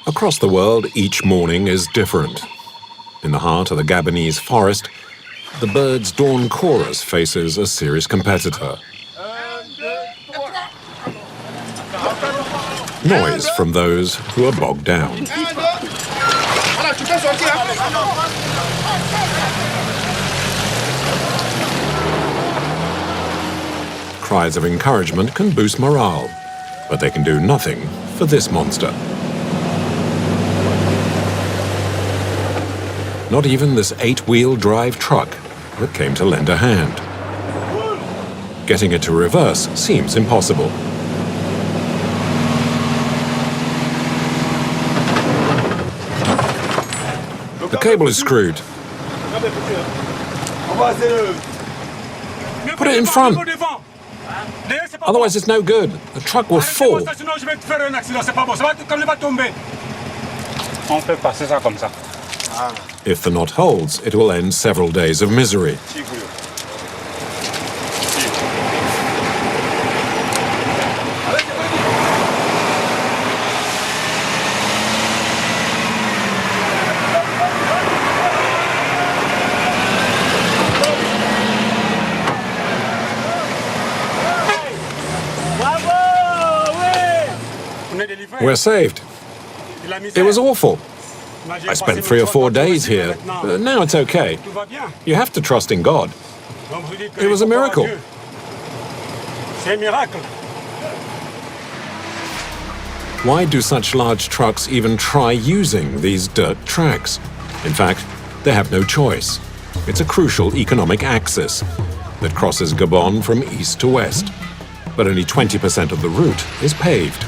Across the world, each morning is different. In the heart of the Gabonese forest, the bird's dawn chorus faces a serious competitor. Noise from those who are bogged down. Cries of encouragement can boost morale, but they can do nothing for this monster. Not even this 8-wheel drive truck that came to lend a hand. Getting it to reverse seems impossible. The cable is screwed. Put it in front. Otherwise it's no good. The truck will fall. If the knot holds, it will end several days of misery. We're saved. It was awful. I spent 3 or 4 days here. Now it's okay. You have to trust in God. It was a miracle. Why do such large trucks even try using these dirt tracks? In fact, they have no choice. It's a crucial economic axis that crosses Gabon from east to west. But only 20% of the route is paved.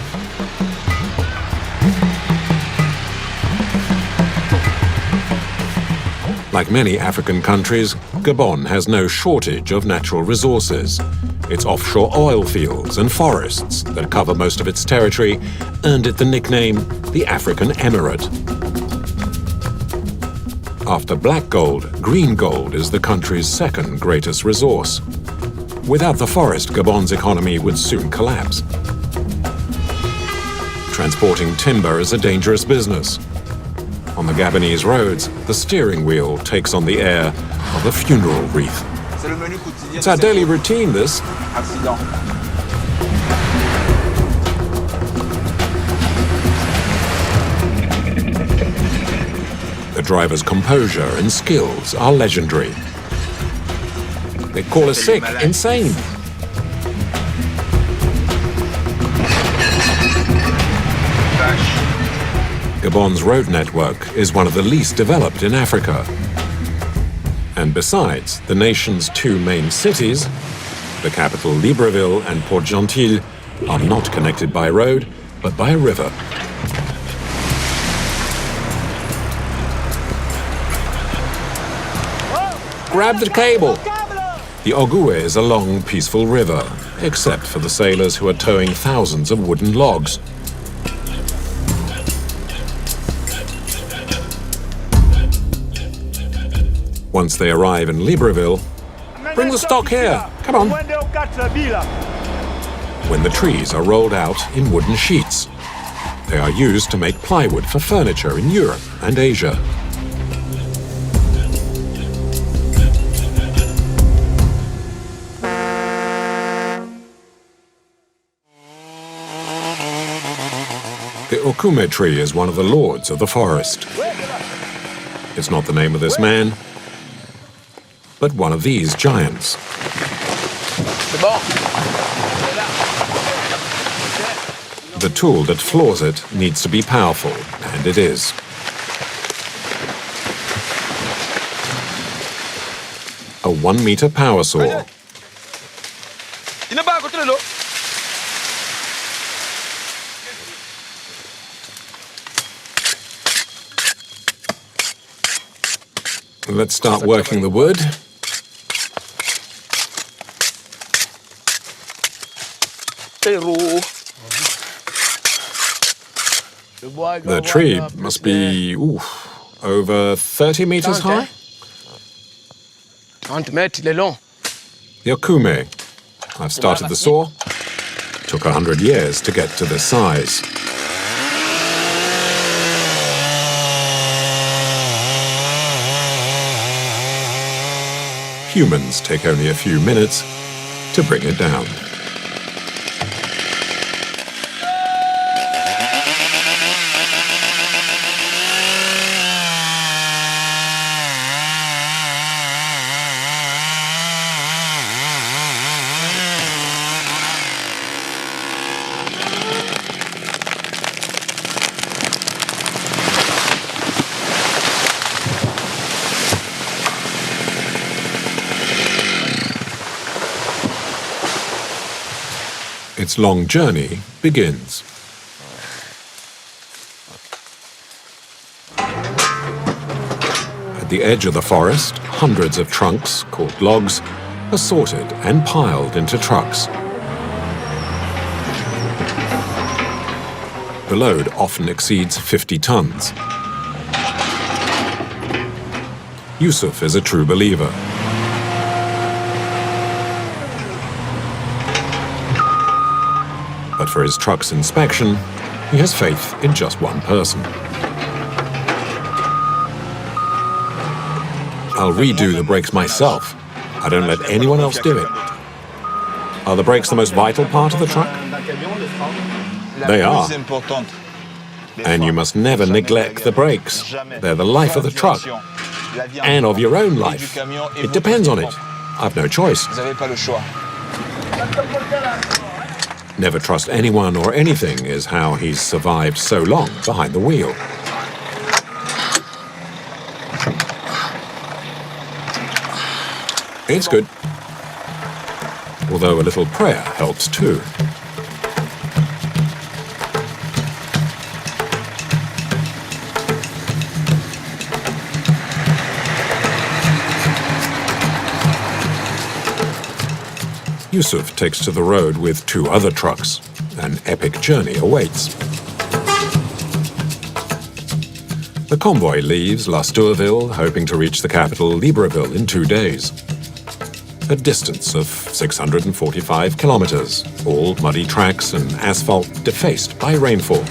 Like many African countries, Gabon has no shortage of natural resources. Its offshore oil fields and forests that cover most of its territory earned it the nickname the African Emirate. After black gold, green gold is the country's second greatest resource. Without the forest, Gabon's economy would soon collapse. Transporting timber is a dangerous business. On the Gabonese roads, the steering wheel takes on the air of a funeral wreath. It's our daily routine, this. The driver's composure and skills are legendary. They call us sick, insane. Gabon's road network is one of the least developed in Africa. And besides, the nation's 2 main cities, the capital Libreville and Port Gentil, are not connected by road, but by a river. Grab the cable! The Ogooué is a long, peaceful river, except for the sailors who are towing thousands of wooden logs. Once they arrive in Libreville, bring the stock here, come on. When the trees are rolled out in wooden sheets, they are used to make plywood for furniture in Europe and Asia. The Okume tree is one of the lords of the forest. It's not the name of this man, but one of these giants. The tool that floors it needs to be powerful, and it is. A 1-meter power saw. Let's start working the wood. The tree must be over 30 meters high. The Okume. I've started the saw. Took 100 years to get to this size. humans take only a few minutes to bring it down. Its long journey begins. At the edge of the forest, hundreds of trunks, called logs, are sorted and piled into trucks. The load often exceeds 50 tons. Yusuf is a true believer. But for his truck's inspection, he has faith in just one person. I'll redo the brakes myself. I don't let anyone else do it. Are the brakes the most vital part of the truck? They are. And you must never neglect the brakes. They're the life of the truck. And of your own life. It depends on it. I've no choice. Never trust anyone or anything is how he's survived so long behind the wheel. It's good. Although a little prayer helps too. Yusuf takes to the road with 2 other trucks. An epic journey awaits. The convoy leaves La Stourville, hoping to reach the capital, Libreville, in 2 days. A distance of 645 kilometers, all muddy tracks and asphalt defaced by rainfall.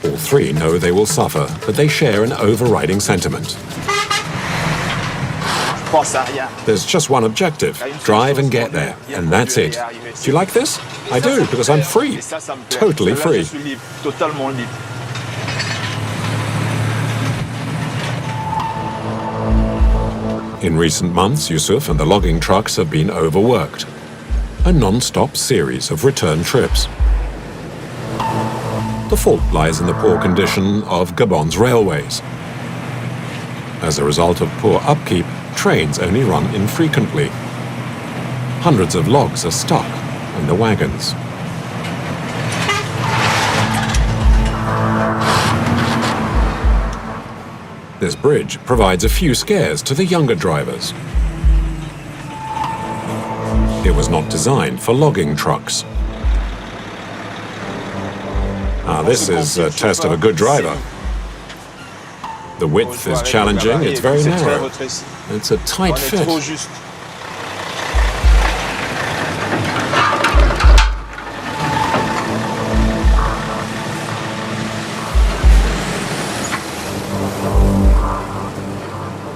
All 3 know they will suffer, but they share an overriding sentiment. There's just one objective, drive and get there, and that's it. Do you like this? I do, because I'm free. Totally free. In recent months, Yusuf and the logging trucks have been overworked. A non-stop series of return trips. The fault lies in the poor condition of Gabon's railways. As a result of poor upkeep, trains only run infrequently. Hundreds of logs are stuck in the wagons. This bridge provides a few scares to the younger drivers. It was not designed for logging trucks. This is a test of a good driver. The width is challenging, it's very narrow. It's a tight fit.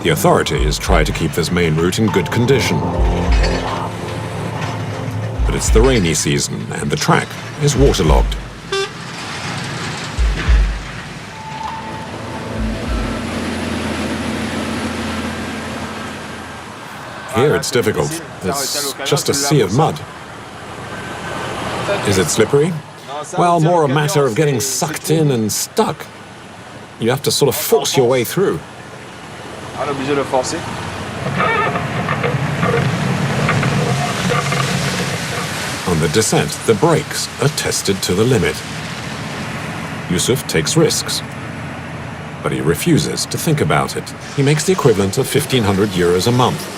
The authorities try to keep this main route in good condition. But it's the rainy season and the track is waterlogged. Here it's difficult. It's just a sea of mud. Is it slippery? Well, more a matter of getting sucked in and stuck. You have to sort of force your way through. On the descent, the brakes are tested to the limit. Yusuf takes risks, but he refuses to think about it. He makes the equivalent of 1,500 euros a month.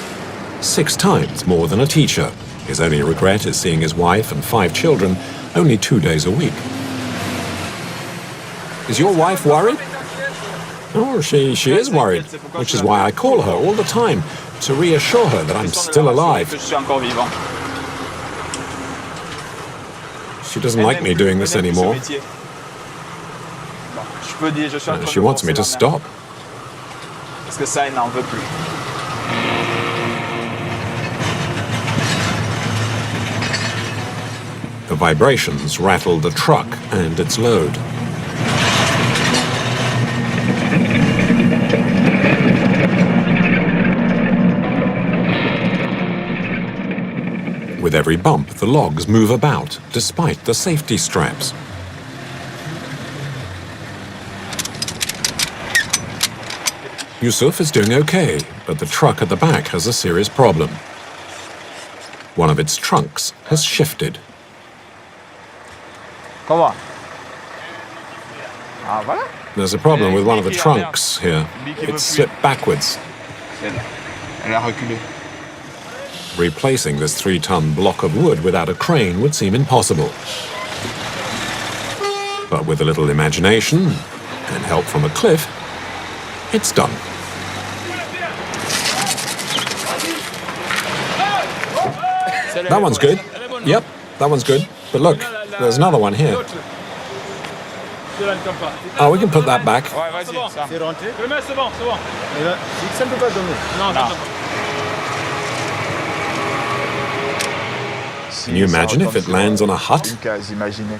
6 times more than a teacher. His only regret is seeing his wife and 5 children only 2 days a week. Is your wife worried? Oh, she is worried, which is why I call her all the time, to reassure her that I'm still alive. She doesn't like me doing this anymore. She wants me to stop. Parce que ça, il n'en veut plus. The vibrations rattle the truck and its load. With every bump, the logs move about, despite the safety straps. Yusuf is doing okay, but the truck at the back has a serious problem. One of its trunks has shifted. Comment? Ah, voilà. There's a problem with one of the trunks here. It's slipped backwards. Elle a reculé. Replacing this 3-ton block of wood without a crane would seem impossible. But with a little imagination and help from a cliff, it's done. That one's good. Yep, that one's good. But look, there's another one here. Oh, we can put that back. Ouais, vas-y, ça. C'est rentré. C'est bon, c'est bon. Ça ne peut pas donner. Non, Non. Can you imagine if it lands on a hut Une case, imaginez.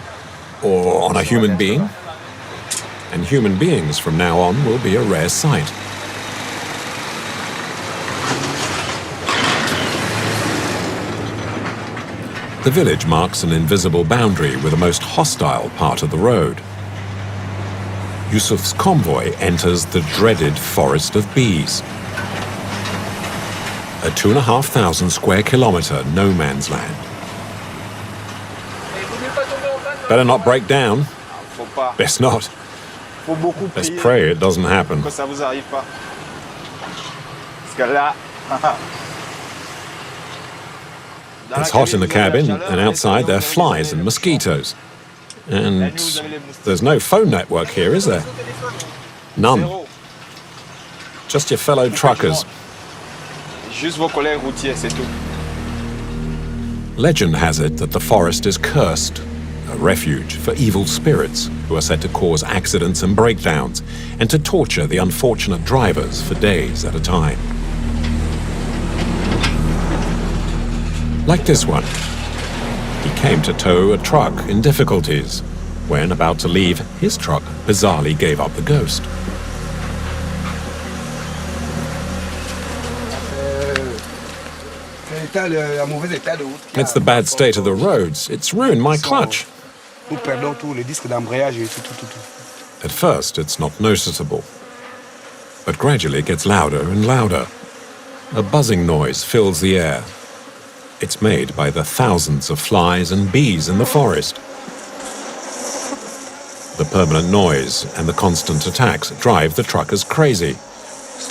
or on a human being? And human beings from now on will be a rare sight. The village marks an invisible boundary with the most hostile part of the road. Yusuf's convoy enters the dreaded forest of bees. A 2,500 square kilometer no man's land. Better not break down. Faut pas. Best not. Faut beaucoup Let's prier pray it doesn't happen. que ça vous arrive pas. Parce que là. It's hot in the cabin, and outside there are flies and mosquitoes. And there's no phone network here, is there? None. Just your fellow truckers. Juste vos collègues routiers, c'est tout. Legend has it that the forest is cursed, a refuge for evil spirits who are said to cause accidents and breakdowns and to torture the unfortunate drivers for days at a time. Like this one. He came to tow a truck in difficulties. When about to leave, his truck bizarrely gave up the ghost. It's the bad state of the roads. It's ruined my clutch. At first, it's not noticeable. But gradually it gets louder and louder. A buzzing noise fills the air. It's made by the thousands of flies and bees in the forest. The permanent noise and the constant attacks drive the truckers crazy.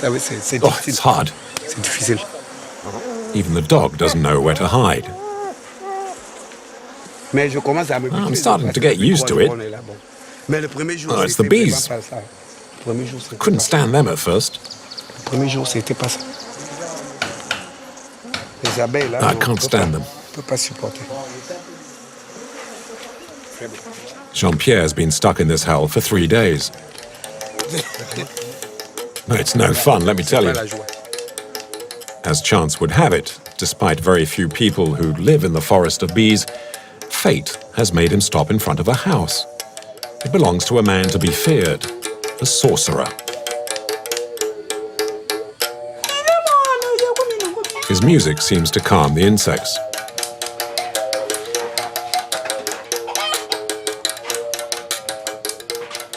Oh, it's hard. Even the dog doesn't know where to hide. I'm starting to get used to it. Oh, it's the bees. I couldn't stand them at first. I can't stand them. Jean-Pierre's been stuck in this hell for 3 days. It's no fun, let me tell you. As chance would have it, despite very few people who live in the forest of bees, fate has made him stop in front of a house. It belongs to a man to be feared, a sorcerer. His music seems to calm the insects.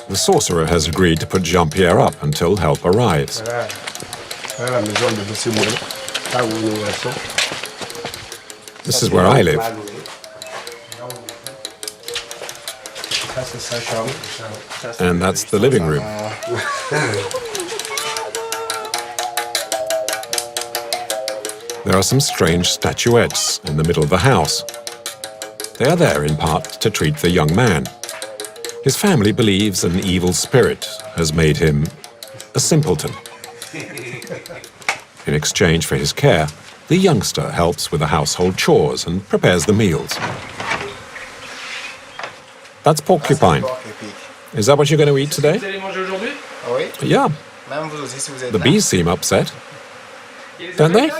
The sorcerer has agreed to put Jean-Pierre up until help arrives. This is where I live. And that's the living room. There are some strange statuettes in the middle of the house. They are there in part to treat the young man. His family believes an evil spirit has made him a simpleton. In exchange for his care, the youngster helps with the household chores and prepares the meals. That's porcupine. Is that what you're going to eat today? Vous allez manger aujourd'hui? Yeah, Même vous aussi, si vous êtes The là. bees seem upset. Don't they?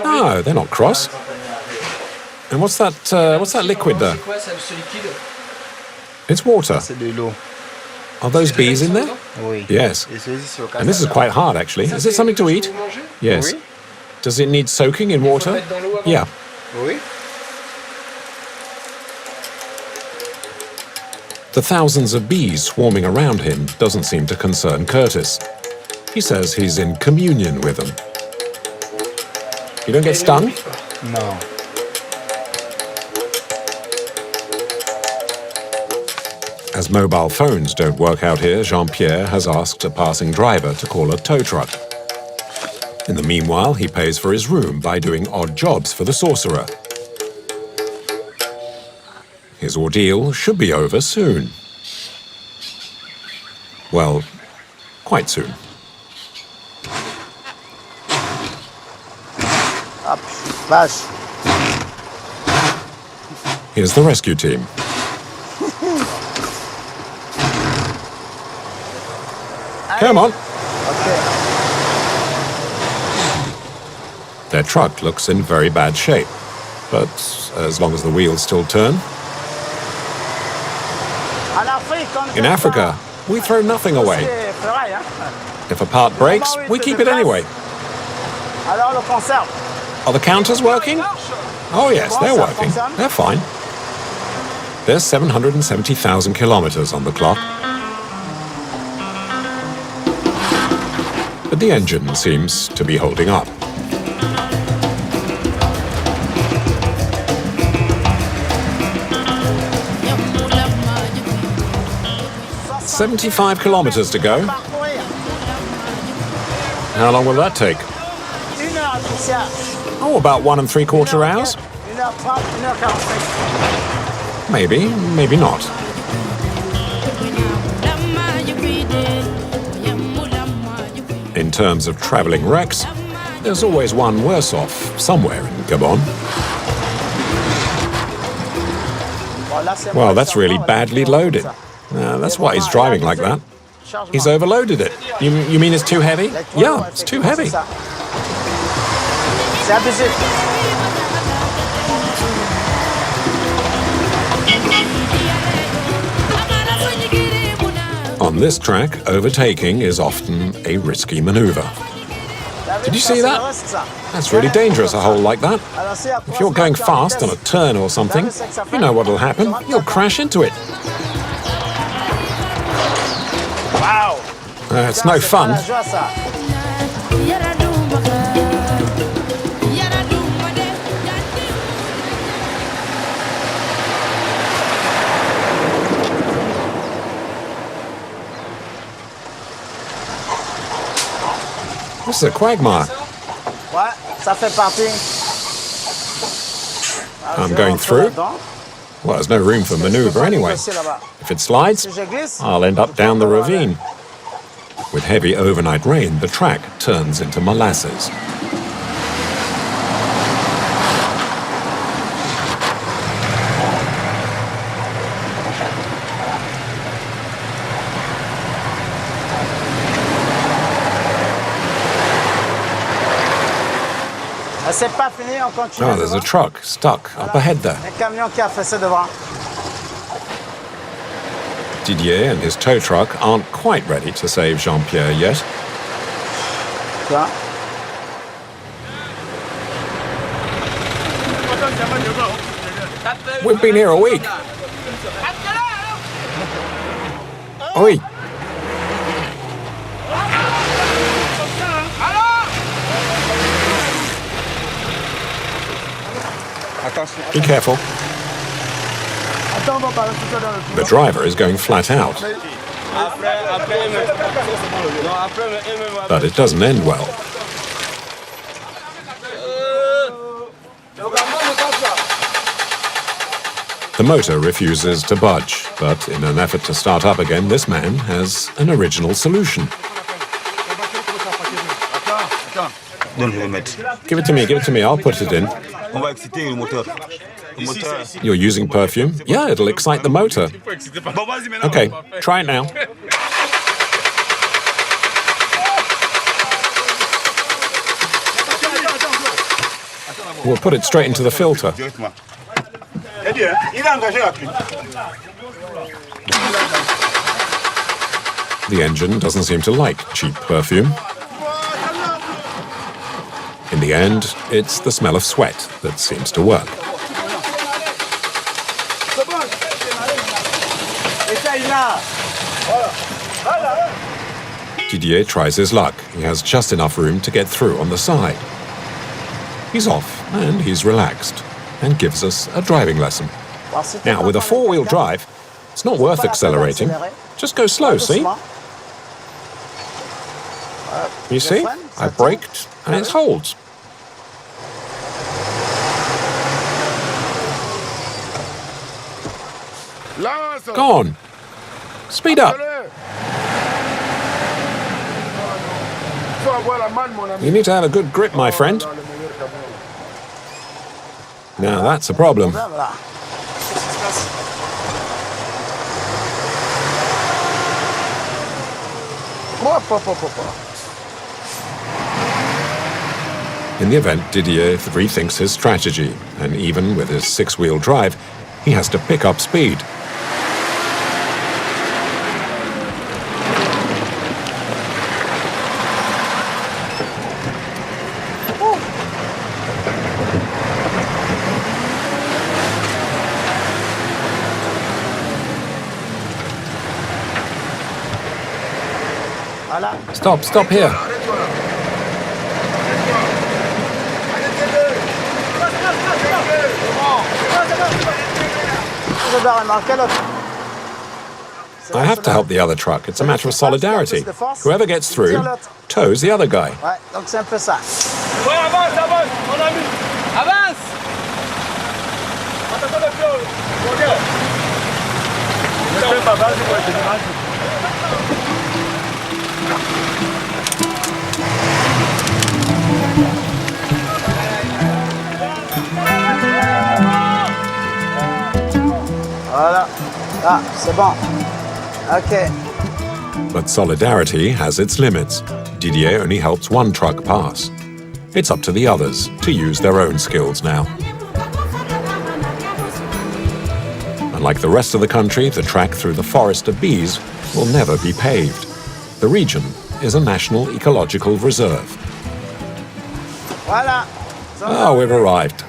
No, they're not cross. And what's that liquid there? It's water. C'est de l'eau. Are those bees in there? Oui. Yes. Et celui-ci, c'est au And this is quite hard, actually. Is it something to eat? Yes. Oui. Does it need soaking in water? Yeah. Oui. The thousands of bees swarming around him doesn't seem to concern Curtis. He says he's in communion with them. You don't get stung? Non. As mobile phones don't work out here, Jean-Pierre has asked a passing driver to call a tow truck. In the meanwhile, he pays for his room by doing odd jobs for the sorcerer. His ordeal should be over soon. Well, quite soon. Hop, vache. Here's the rescue team. Come on. Okay. Their truck looks in very bad shape, but as long as the wheels still turn. In Africa, we throw nothing away. If a part breaks, we keep it anyway. Are the counters working? Oh yes, they're working. They're fine. There's 770,000 kilometers on the clock. But the engine seems to be holding up. 75 kilometers to go. How long will that take? Oh, about 1 3/4 hours. Maybe, maybe not. In terms of traveling wrecks, there's always one worse off somewhere in Gabon. Well, that's really badly loaded. That's why he's driving like that. He's overloaded it. You mean it's too heavy? Yeah, it's too heavy. On this track, overtaking is often a risky maneuver. Did you see that? That's really dangerous, a hole like that. If you're going fast on a turn or something, you know what'll happen. You'll crash into it. Wow. It's no fun. This is a quagmire. Ouais, ça fait partie. I'm going through. Well, there's no room for maneuver anyway. If it slides, I'll end up down the ravine. With heavy overnight rain, the track turns into molasses. Oh, there's a truck stuck up ahead there. Didier and his tow truck aren't quite ready to save Jean-Pierre yet. We've been here a week. Oi! Be careful. The driver is going flat out. But it doesn't end well. The motor refuses to budge, but in an effort to start up again, this man has an original solution. Give it to me, I'll put it in. You're using perfume? Yeah, it'll excite the motor. Okay, try it now. We'll put it straight into the filter. The engine doesn't seem to like cheap perfume. In the end, it's the smell of sweat that seems to work. Didier tries his luck. He has just enough room to get through on the side. He's off, and he's relaxed, and gives us a driving lesson. Now, with a four-wheel drive, it's not worth accelerating. Just go slow, see? You see? I braked, and it holds. Go on. Speed up. You need to have a good grip, my friend. Now, that's a problem. In the event, Didier rethinks his strategy, and even with his six-wheel drive, he has to pick up speed. Stop here. I have to help the other truck. It's a matter of solidarity. Whoever gets through tows the other guy. Voilà. Ah, c'est bon. Okay. But solidarity has its limits. Didier only helps one truck pass. It's up to the others to use their own skills now. Unlike the rest of the country, the track through the forest of bees will never be paved. The region is a national ecological reserve. Voilà. Oh, we've arrived.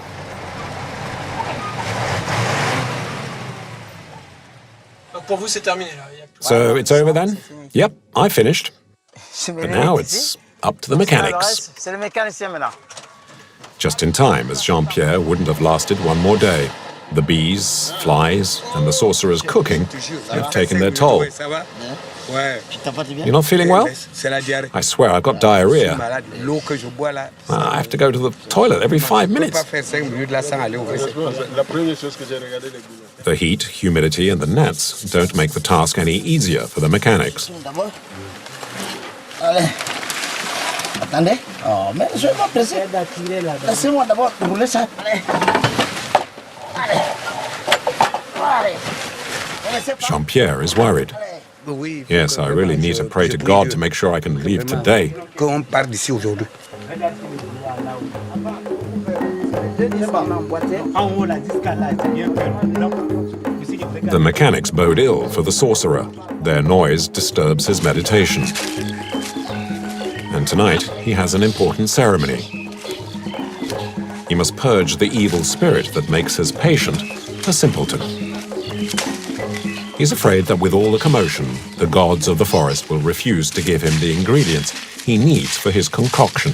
So it's over then? Yep, I finished. But now it's up to the mechanics. Just in time, as Jean-Pierre wouldn't have lasted one more day. The bees, flies, and the sorcerer's cooking have taken their toll. You're not feeling well? I swear I've got diarrhea. I have to go to the toilet every 5 minutes. The heat, humidity, and the gnats don't make the task any easier for the mechanics. Attendez. Oh, mais je vais pas presser. Laissez-moi d'abord rouler ça. Jean-Pierre is worried. Yes, I really need to pray to God to make sure I can leave today. The mechanics bode ill for the sorcerer. Their noise disturbs his meditation. And tonight, he has an important ceremony. He must purge the evil spirit that makes his patient a simpleton. He's afraid that with all the commotion, the gods of the forest will refuse to give him the ingredients he needs for his concoction.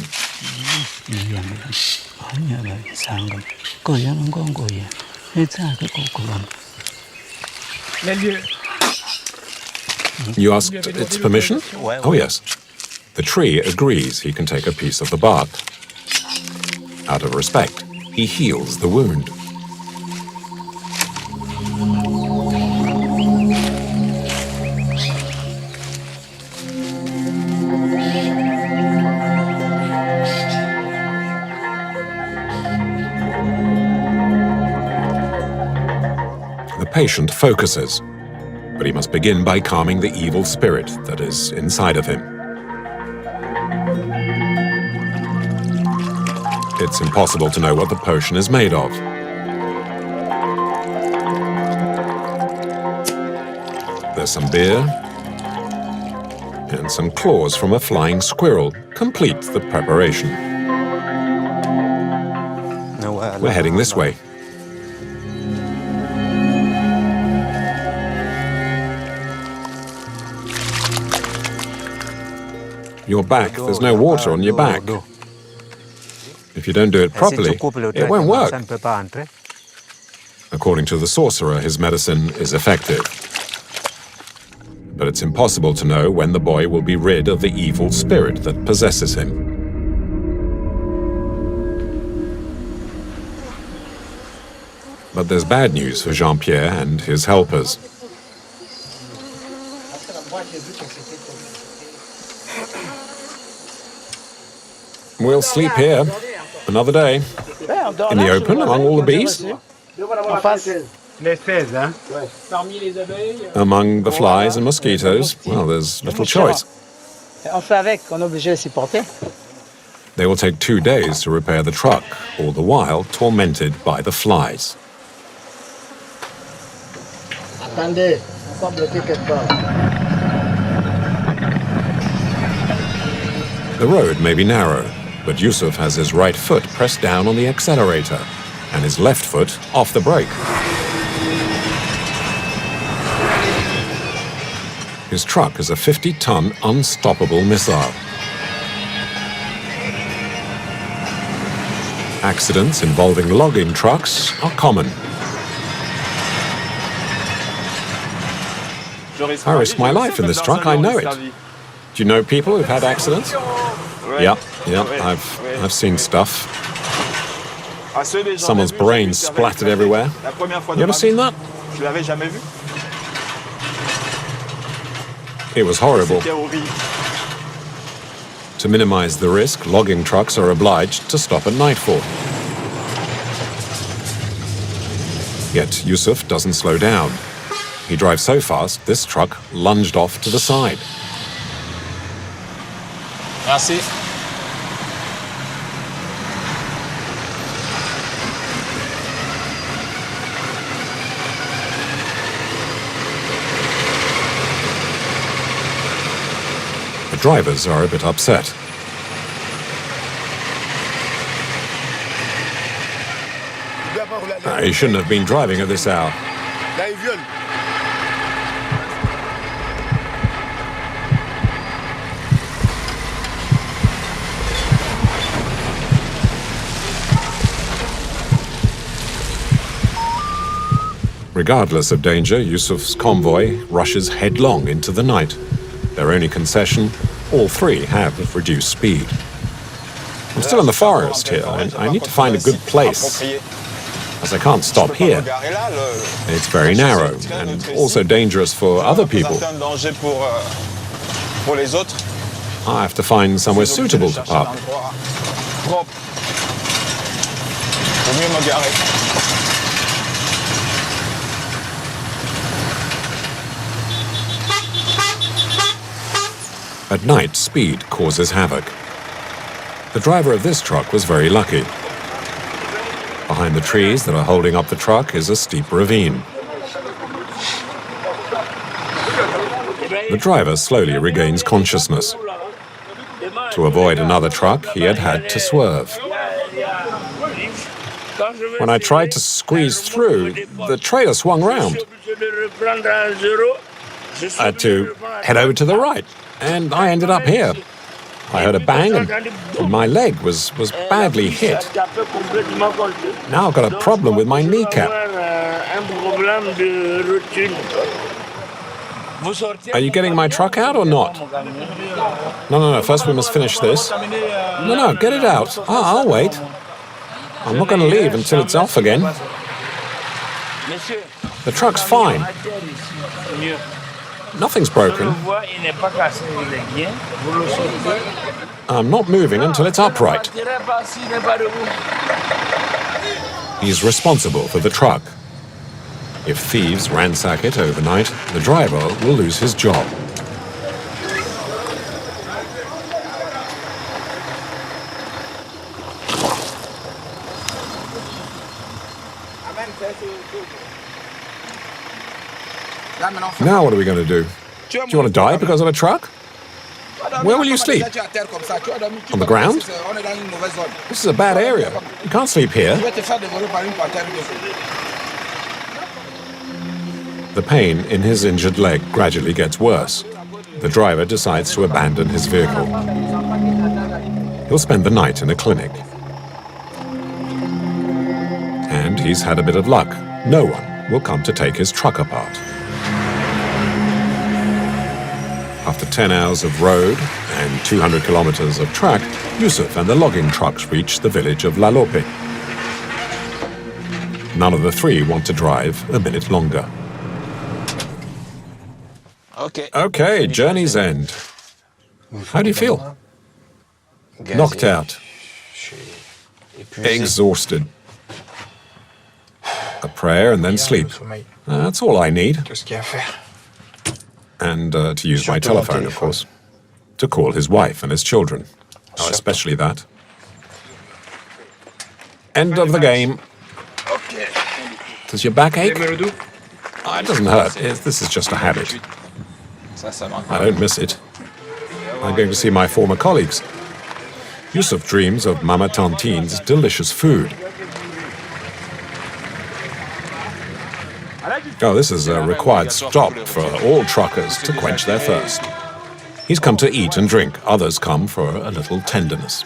You asked its permission? Oh, yes. The tree agrees he can take a piece of the bark. Out of respect, he heals the wound. The patient focuses, but he must begin by calming the evil spirit that is inside of him. It It's impossible to know what the potion is made of. There's some beer, and some claws from a flying squirrel complete the preparation. We're heading this way. Your back, there's no water on your back. If you don't do it properly, it won't work. According to the sorcerer, his medicine is effective. But it's impossible to know when the boy will be rid of the evil spirit that possesses him. But there's bad news for Jean-Pierre and his helpers. We'll sleep here another day, in the open among all the bees, among the flies and mosquitoes. Well, there's little choice. They will take 2 days to repair the truck, all the while tormented by the flies. The road may be narrow, but Yusuf has his right foot pressed down on the accelerator and his left foot off the brake. His truck is a 50-ton unstoppable missile. Accidents involving logging trucks are common. I risk my life in this truck, I know it. Do you know people who've had accidents? Yeah, I've seen stuff. Someone's brains splattered everywhere. You ever seen that? It was horrible. To minimize the risk, logging trucks are obliged to stop at nightfall. Yet Yusuf doesn't slow down. He drives so fast, this truck lunged off to the side. Merci. The drivers are a bit upset. He shouldn't have been driving at this hour. Regardless of danger, Yusuf's convoy rushes headlong into the night. Their only concession, all three have reduced speed. I'm still in the forest here, and I need to find a good place, as I can't stop here. It's very narrow, and also dangerous for other people. I have to find somewhere suitable to park. At night, speed causes havoc. The driver of this truck was very lucky. Behind the trees that are holding up the truck is a steep ravine. The driver slowly regains consciousness. To avoid another truck, he had had to swerve. When I tried to squeeze through, the trailer swung round. I had to head over to the right, and I ended up here. I heard a bang, and my leg was badly hit. Now I've got a problem with my kneecap. Are you getting my truck out or not? No, first we must finish this. No, get it out. I'll wait. I'm not going to leave until it's off again. The truck's fine. Nothing's broken. I'm not moving until it's upright. He's responsible for the truck. If thieves ransack it overnight, the driver will lose his job. Now what are we going to do? Do you want to die because of a truck? Where will you sleep? On the ground? This is a bad area. You can't sleep here. The pain in his injured leg gradually gets worse. The driver decides to abandon his vehicle. He'll spend the night in a clinic. And he's had a bit of luck. No one will come to take his truck apart. After 10 hours of road and 200 kilometers of track, Yusuf and the logging trucks reach the village of La Lope. None of the three want to drive a minute longer. Okay, journey's end. How do you feel? Knocked out. Exhausted. A prayer and then sleep. That's all I need. And to use my telephone, of course. To call his wife and his children. Oh, especially that. End of the game. Does your back ache? Oh, it doesn't hurt. This is just a habit. I don't miss it. I'm going to see my former colleagues. Yusuf dreams of Mama Tantine's delicious food. Oh, this is a required stop for all truckers to quench their thirst. He's come to eat and drink. Others come for a little tenderness.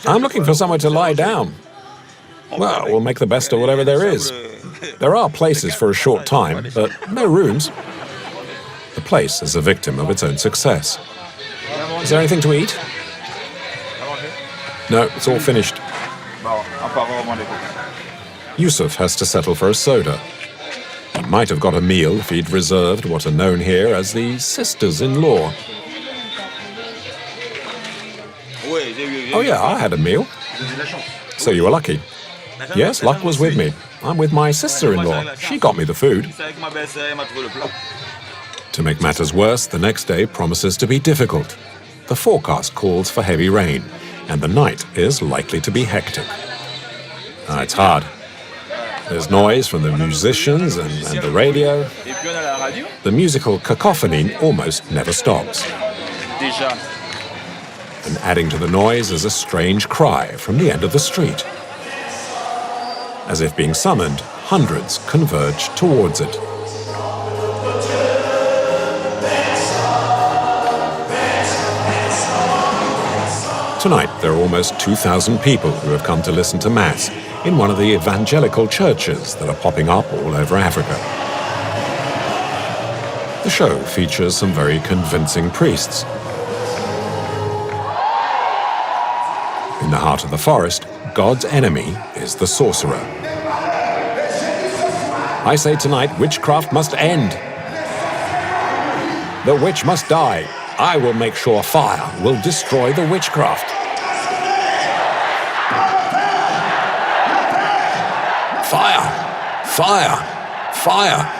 I'm looking for somewhere to lie down. Well, we'll make the best of whatever there is. There are places for a short time, but no rooms. The place is a victim of its own success. Is there anything to eat? No, it's all finished. Yusuf has to settle for a soda. He might have got a meal if he'd reserved what are known here as the sisters-in-law. Oh yeah, I had a meal. So you were lucky. Yes, luck was with me. I'm with my sister-in-law. She got me the food. To make matters worse, the next day promises to be difficult. The forecast calls for heavy rain, and the night is likely to be hectic. It's hard. There's noise from the musicians and the radio. The musical cacophony almost never stops. And adding to the noise is a strange cry from the end of the street. As if being summoned, hundreds converge towards it. Tonight, there are almost 2,000 people who have come to listen to Mass in one of the evangelical churches that are popping up all over Africa. The show features some very convincing priests. In the heart of the forest, God's enemy is the sorcerer. I say tonight, witchcraft must end. The witch must die. I will make sure fire will destroy the witchcraft. Fire! Fire! Fire!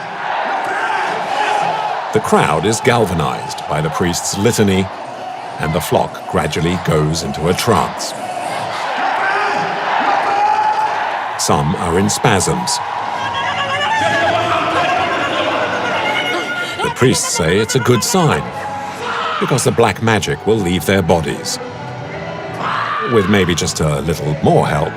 The crowd is galvanized by the priest's litany, and the flock gradually goes into a trance. Some are in spasms. The priests say it's a good sign, because the black magic will leave their bodies. With maybe just a little more help.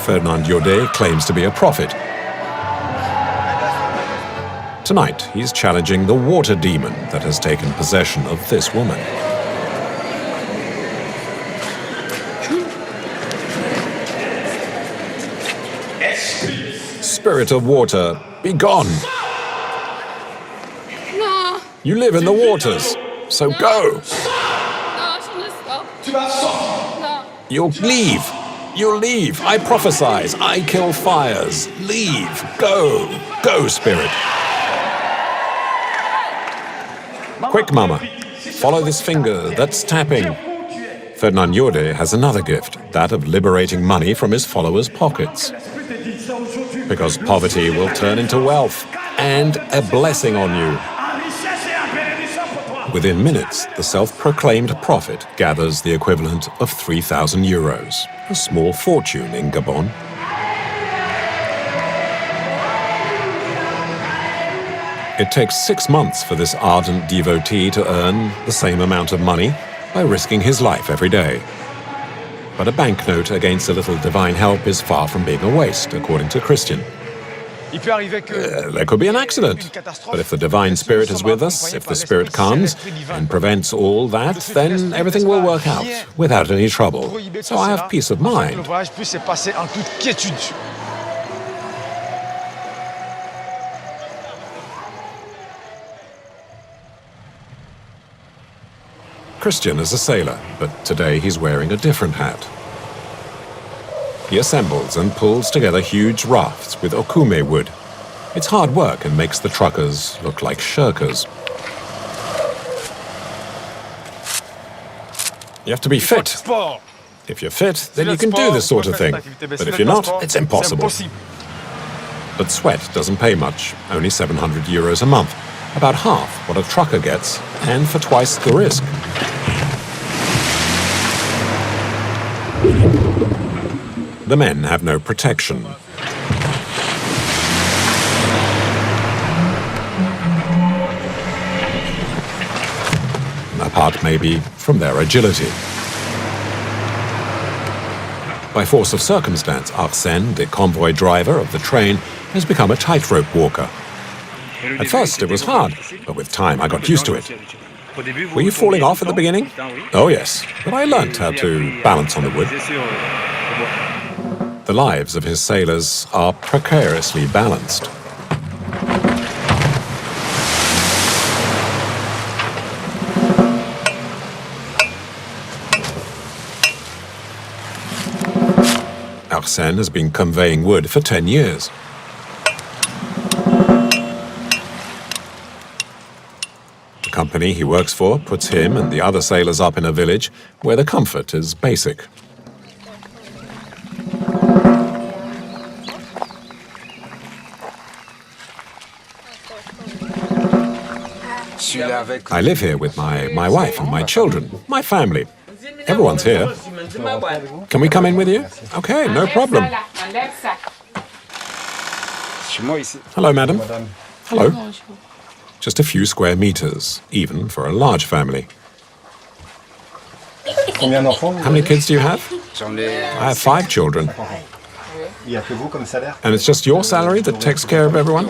Fernand Yode claims to be a prophet. Tonight, he's challenging the water demon that has taken possession of this woman. Spirit of water, be gone! No. You live in the waters, so go! No, je ne sais pas. No. You'll leave! You'll leave! I prophesize! I kill fires! Leave! Go! Go, spirit! Quick, Mama! Follow this finger that's tapping. Fernand Yode has another gift, that of liberating money from his followers' pockets. Because poverty will turn into wealth and a blessing on you. Within minutes, the self-proclaimed prophet gathers the equivalent of 3,000 euros, a small fortune in Gabon. It takes 6 months for this ardent devotee to earn the same amount of money by risking his life every day. But a banknote against a little divine help is far from being a waste, according to Christian. There could be an accident, but if the divine spirit is with us, if the spirit comes and prevents all that, then everything will work out without any trouble. So I have peace of mind. Christian is a sailor, but today he's wearing a different hat. He assembles and pulls together huge rafts with okume wood. It's hard work and makes the truckers look like shirkers. You have to be fit. If you're fit, then you can do this sort of thing. But if you're not, it's impossible. But sweat doesn't pay much, only 700 euros a month. About half what a trucker gets, and for twice the risk. The men have no protection. Apart maybe from their agility. By force of circumstance, Arsène, the convoy driver of the train, has become a tightrope walker. At first it was hard, but with time I got used to it. Were you falling off at the beginning? Oh yes, but I learnt how to balance on the wood. The lives of his sailors are precariously balanced. Arsène has been conveying wood for 10 years. The company he works for puts him and the other sailors up in a village where the comfort is basic. I live here with my wife and my children, my family. Everyone's here. Can we come in with you? Okay, no problem. Hello, madam. Hello. Just a few square meters, even for a large family. How many kids do you have? I have 5 children. And it's just your salary that takes care of everyone?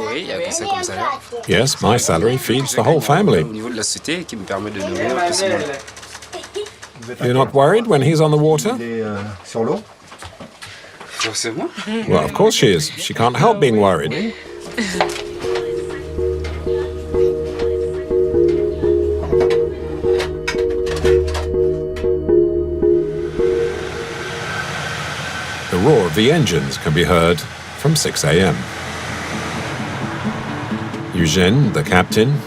Yes, my salary feeds the whole family. You're not worried when he's on the water? Well, of course she is. She can't help being worried. The roar of the engines can be heard from 6 a.m. Eugène, the captain,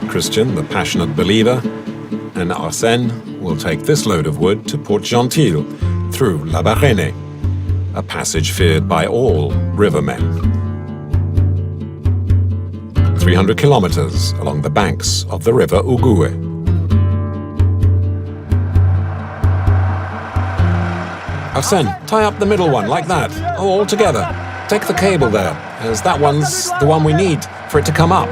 Christian, the passionate believer, and Arsène will take this load of wood to Port Gentil through La Barrene, a passage feared by all rivermen. 300 kilometers along the banks of the river Ugue. Arsène, tie up the middle one like that, all together. Take the cable there, as that one's the one we need for it to come up.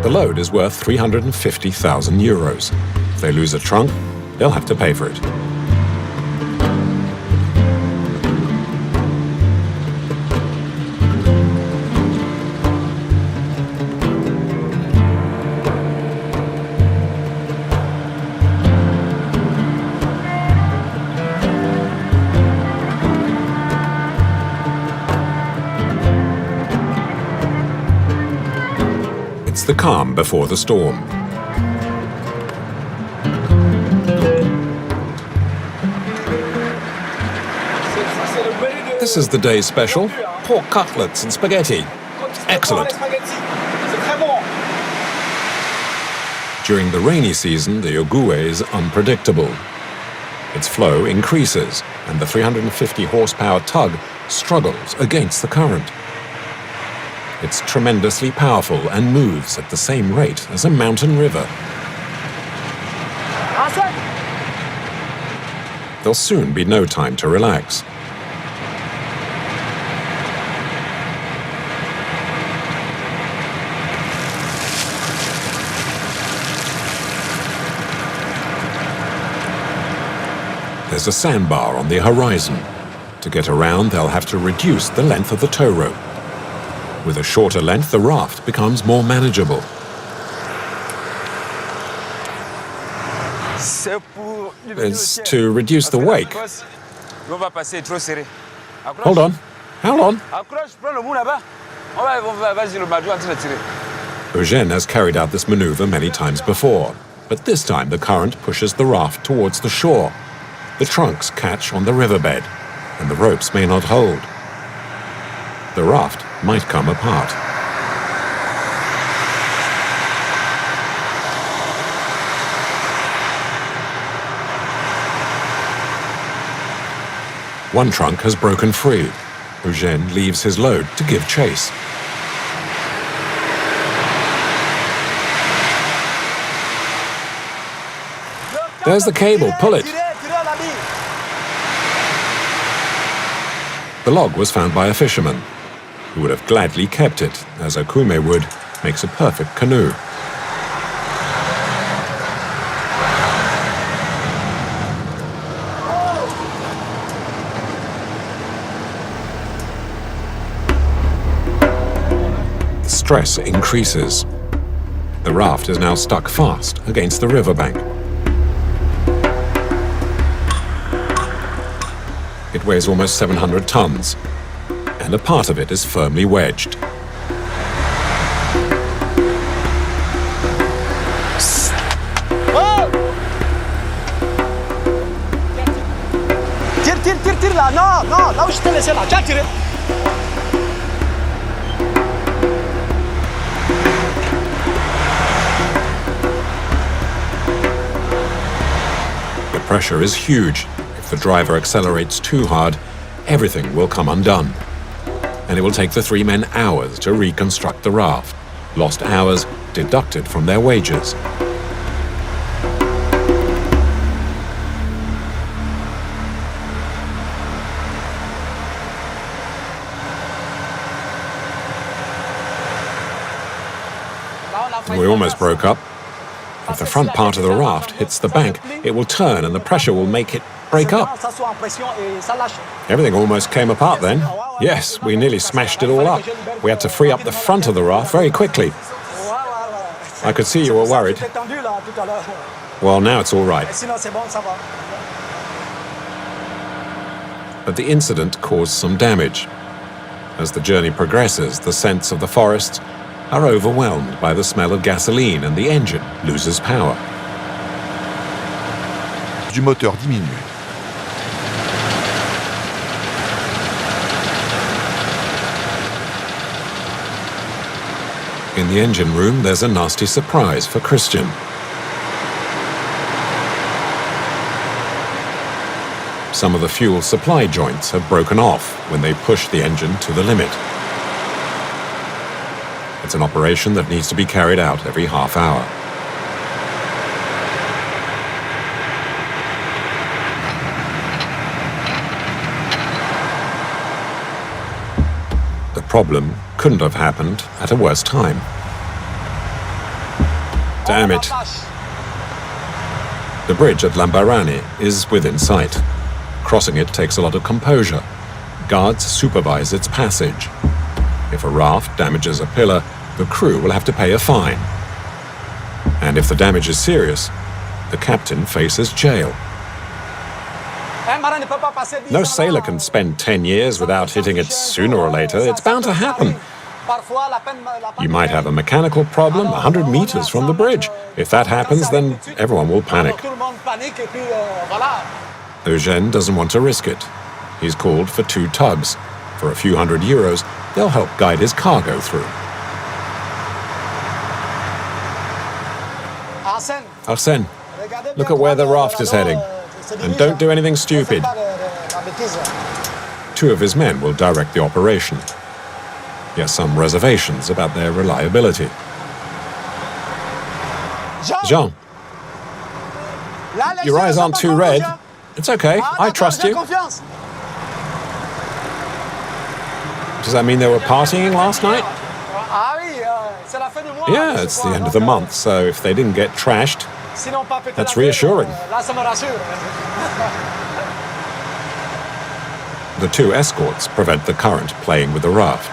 The load is worth 350,000 euros. If they lose a trunk, they'll have to pay for it. It's the calm before the storm. This is the day's special, pork cutlets and spaghetti. Excellent. During the rainy season, the Ugue is unpredictable. Its flow increases, and the 350 horsepower tug struggles against the current. It's tremendously powerful and moves at the same rate as a mountain river. There'll soon be no time to relax. There's a sandbar on the horizon. To get around, they'll have to reduce the length of the tow rope. With a shorter length, the raft becomes more manageable. It's to reduce the wake. Hold on. How long? Eugène has carried out this maneuver many times before, but this time the current pushes the raft towards the shore. The trunks catch on the riverbed, and the ropes may not hold. The raft might come apart. One trunk has broken free. Eugène leaves his load to give chase. There's the cable, pull it. The log was found by a fisherman, who would have gladly kept it, as a kume wood makes a perfect canoe. Stress increases. The raft is now stuck fast against the riverbank. It weighs almost 700 tons, and a part of it is firmly wedged. Tire là, non, là où je t'ai laissé là, tu as tiré. The pressure is huge. If the driver accelerates too hard, everything will come undone. And it will take the three men hours to reconstruct the raft. Lost hours deducted from their wages. We almost broke up. If the front part of the raft hits the bank, it will turn and the pressure will make it break up. Everything almost came apart then. Yes, we nearly smashed it all up. We had to free up the front of the raft very quickly. I could see you were worried. Well, now it's all right. But the incident caused some damage. As the journey progresses, the scents of the forests are overwhelmed by the smell of gasoline and the engine loses power. Du moteur diminue. In the engine room, there's a nasty surprise for Christian. Some of the fuel supply joints have broken off when they push the engine to the limit. It's an operation that needs to be carried out every half hour. The problem couldn't have happened at a worse time. Damn it. The bridge at Lambarani is within sight. Crossing it takes a lot of composure. Guards supervise its passage. If a raft damages a pillar, the crew will have to pay a fine. And if the damage is serious, the captain faces jail. No sailor can spend 10 years without hitting it sooner or later. It's bound to happen. You might have a mechanical problem 100 meters from the bridge. If that happens, then everyone will panic. Eugène doesn't want to risk it. He's called for 2 tugs. For a few €100, they'll help guide his cargo through. Arsène, look at where the raft is heading. And don't do anything stupid. 2 of his men will direct the operation. He has some reservations about their reliability. Jean, Là, les your yeux eyes sont aren't pas too trop red. rouges, hein. It's okay, Ah, I d'accord, trust j'ai you. confiance. Does that mean they were partying last night? Ah oui, c'est la fin du mois. Yeah, je it's crois, the end of donc, the month, so if they didn't get trashed, sinon, pas péter that's la gueule, reassuring. Là, ça me rassure. the two escorts prevent the current playing with the raft.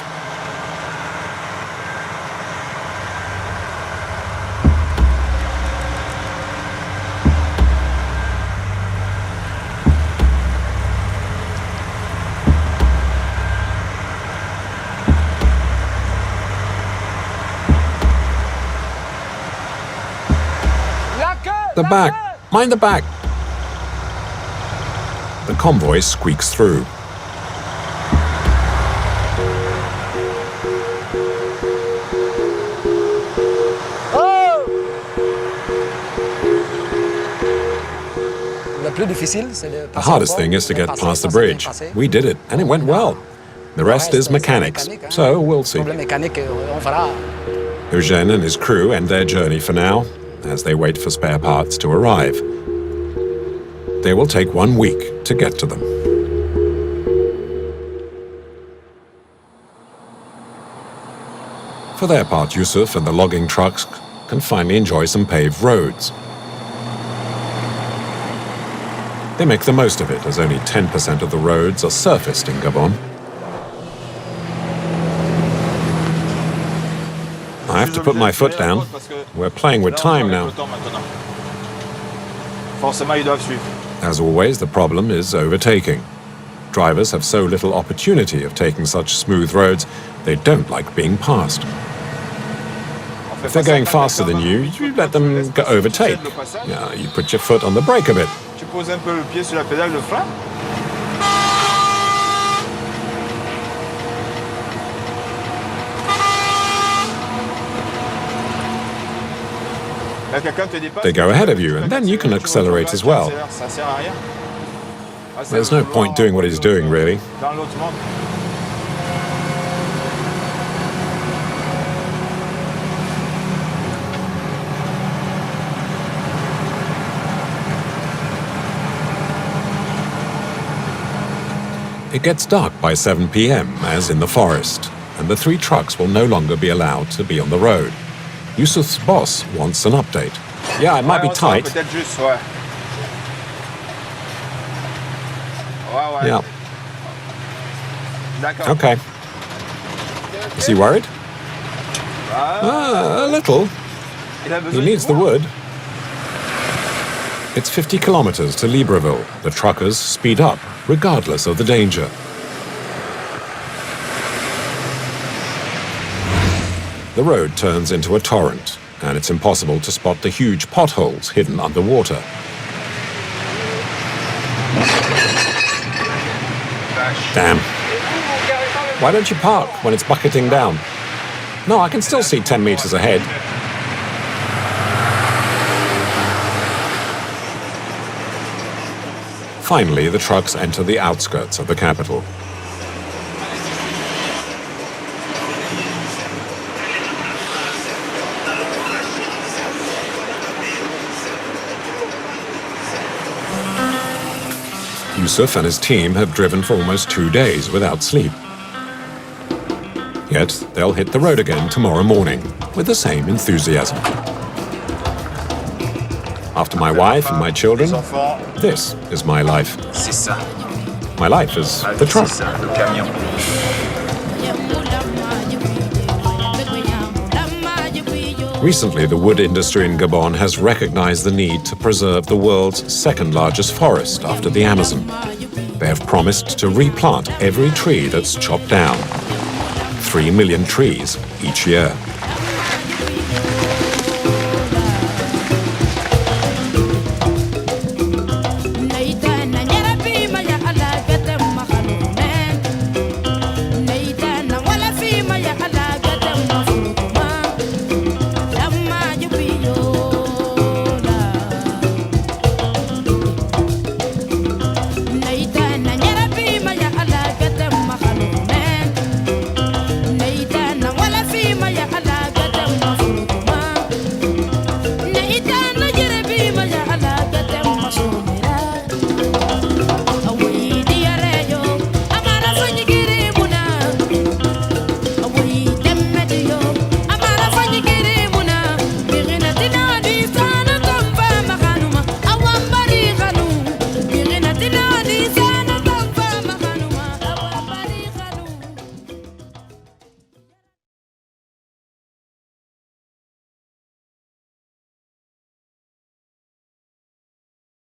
The back! Mind the back! The convoy squeaks through. The hardest thing is to get past the bridge. We did it, and it went well. The rest is mechanics, so we'll see. Eugène and his crew end their journey for now, as they wait for spare parts to arrive. They will take 1 week to get to them. For their part, Yusuf and the logging trucks can finally enjoy some paved roads. They make the most of it, as only 10% of the roads are surfaced in Gabon. I have to put my foot down. We're playing with time now. As always, the problem is overtaking. Drivers have so little opportunity of taking such smooth roads, they don't like being passed. If they're going faster than you, you let them overtake. Yeah, you put your foot on the brake a bit. Tu poses un peu le pied sur la pédale de frein. They go ahead of you, and then you can accelerate as well. There's no point doing what he's doing, really. It gets dark by 7 p.m., as in the forest, and the 3 trucks will no longer be allowed to be on the road. Yusuf's boss wants an update. Yeah, it might be tight. Yeah. Okay. Is he worried? A little. He needs the wood. It's 50 kilometers to Libreville. The truckers speed up, regardless of the danger. The road turns into a torrent, and it's impossible to spot the huge potholes hidden underwater. Damn. Why don't you park when it's bucketing down? No, I can still see 10 meters ahead. Finally, the trucks enter the outskirts of the capital. Yusuf and his team have driven for almost 2 days without sleep. Yet, they'll hit the road again tomorrow morning with the same enthusiasm. After my wife and my children, this is my life. My life is the truck. Recently, the wood industry in Gabon has recognized the need to preserve the world's second largest forest after the Amazon. They have promised to replant every tree that's chopped down. 3 million trees each year.